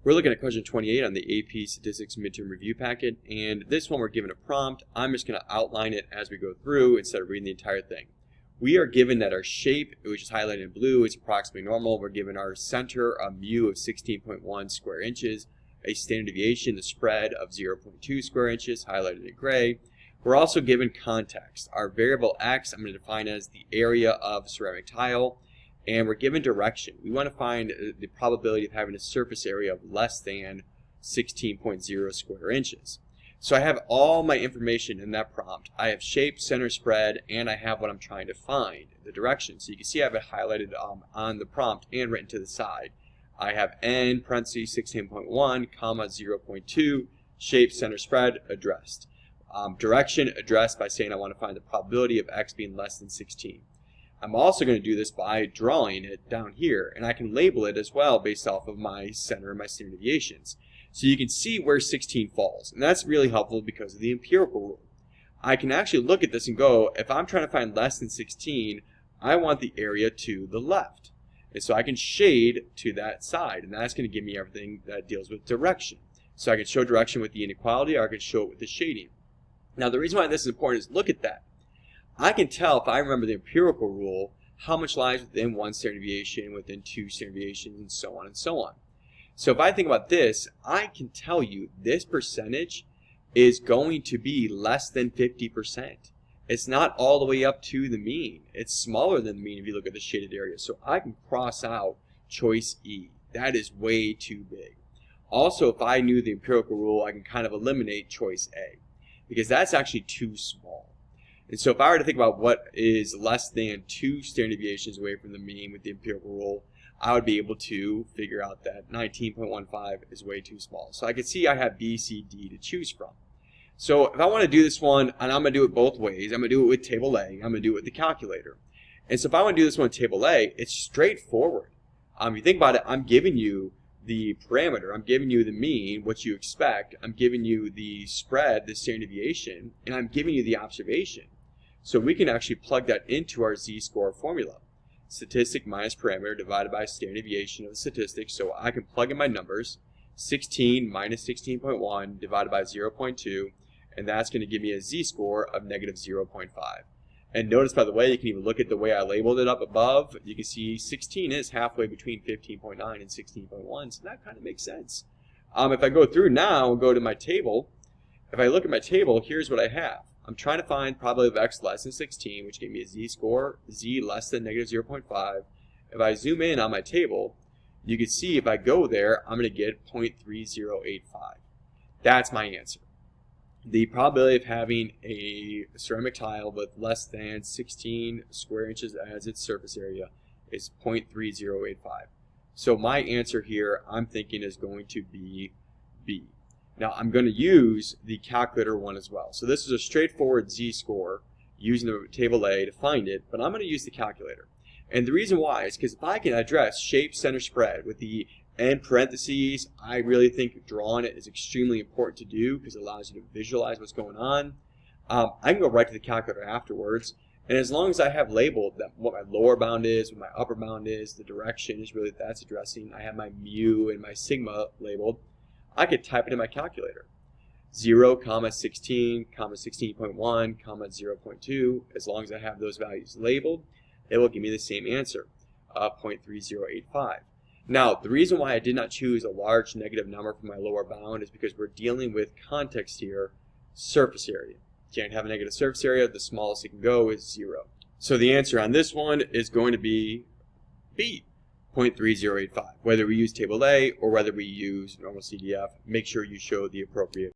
We're looking at question 28 on the AP Statistics Midterm Review Packet, and this one we're given a prompt. I'm just going to outline it as we go through instead of reading the entire thing. We are given that our shape, which is highlighted in blue, is approximately normal. We're given our center, a mu of 16.1 square inches, a standard deviation, the spread of 0.2 square inches, highlighted in gray. We're also given context. Our variable x, I'm going to define as the area of ceramic tile. And we're given direction. We want to find the probability of having a surface area of less than 16.0 square inches. So I have all my information in that prompt. I have shape, center, spread, and I have what I'm trying to find, the direction. So you can see I have it highlighted on the prompt and written to the side. I have n parentheses 16.1 comma 0.2 shape, center, spread addressed. Direction addressed by saying I want to find the probability of x being less than 16. I'm also going to do this by drawing it down here, and I can label it as well based off of my center and my standard deviations. So you can see where 16 falls, and that's really helpful because of the empirical rule. I can actually look at this and go, if I'm trying to find less than 16, I want the area to the left. And so I can shade to that side, and that's going to give me everything that deals with direction. So I can show direction with the inequality, or I can show it with the shading. Now the reason why this is important is look at that. I can tell if I remember the empirical rule how much lies within one standard deviation, within two standard deviations, and so on and so on. So if I think about this, I can tell you this percentage is going to be less than 50%. It's not all the way up to the mean. It's smaller than the mean if you look at the shaded area. So I can cross out choice E. That is way too big. Also, if I knew the empirical rule, I can kind of eliminate choice A because that's actually too small. And so if I were to think about what is less than 2 standard deviations away from the mean with the empirical rule, I would be able to figure out that 19.15 is way too small. So I can see I have B, C, D to choose from. So if I want to do this one, and I'm going to do it both ways, I'm going to do it with table A, I'm going to do it with the calculator. And so if I want to do this one with table A, it's straightforward. If you think about it, I'm giving you the parameter, I'm giving you the mean, what you expect, I'm giving you the spread, the standard deviation, and I'm giving you the observation. So we can actually plug that into our Z-score formula. Statistic minus parameter divided by standard deviation of the statistic. So I can plug in my numbers, 16 minus 16.1 divided by 0.2, and that's going to give me a Z-score of negative 0.5. And notice, by the way, you can even look at the way I labeled it up above. You can see 16 is halfway between 15.9 and 16.1, so that kind of makes sense. If I go through now and go to my table, if I look at my table, here's what I have. I'm trying to find probability of x less than 16, which gave me a z-score, z less than negative 0.5. If I zoom in on my table, you can see if I go there, I'm going to get 0.3085. That's my answer. The probability of having a ceramic tile with less than 16 square inches as its surface area is 0.3085. So my answer here, I'm thinking, is going to be B. Now I'm going to use the calculator one as well. So this is a straightforward z-score using the table A to find it, but I'm going to use the calculator. And the reason why is because if I can address shape, center, spread with the n parentheses, I really think drawing it is extremely important to do because it allows you to visualize what's going on. I can go right to the calculator afterwards, and as long as I have labeled that what my lower bound is, what my upper bound is, the direction is really that's addressing, I have my mu and my sigma labeled, I could type it in my calculator. 0, 16, 16.1, 0.2. As long as I have those values labeled, it will give me the same answer, 0.3085. Now, the reason why I did not choose a large negative number for my lower bound is because we're dealing with context here, surface area. Can't have a negative surface area. The smallest it can go is 0. So the answer on this one is going to be B. 0.3085. Whether we use table A or whether we use normal CDF, make sure you show the appropriate